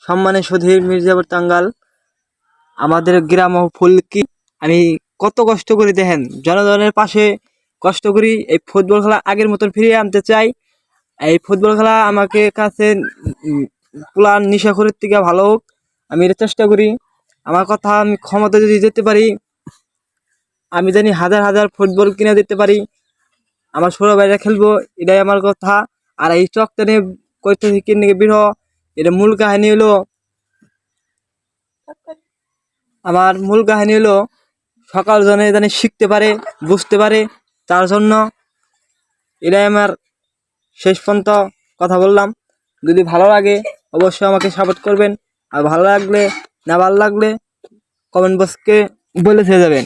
সম্মানের সুধীর মির্জাপুর টাঙ্গাল আমাদের গ্রাম ও ফুলকি। আমি কত কষ্ট করি দেখেন, জনগণের পাশে কষ্ট করি। এই ফুটবল খেলা আগের মতন ফিরিয়ে আনতে চাই। এই ফুটবল খেলা আমাকে কাছে পুলার নিশাখরের থেকে ভালো হোক, আমি এটা চেষ্টা করি। আমার কথা, আমি ক্ষমতা যদি যেতে পারি, আমি জানি হাজার হাজার ফুটবল কিনে দিতে পারি, আমার ছোট ভাইরা খেলবো, এটাই আমার কথা। আর এই চকটা নিয়ে করতেছি কিনে বের হ, এটা মূল কাহিনী হলো, আমার মূল কাহিনী হলো সকাল জনে জানি শিখতে পারে, বুঝতে পারে, তার জন্য এটাই আমার শেষ পর্যন্ত কথা বললাম। যদি ভালো লাগে অবশ্যই আমাকে সাপোর্ট করবেন, আর ভালো লাগলে, না ভালো লাগলে কমেন্ট বক্সকে বলে থেকে যাবেন।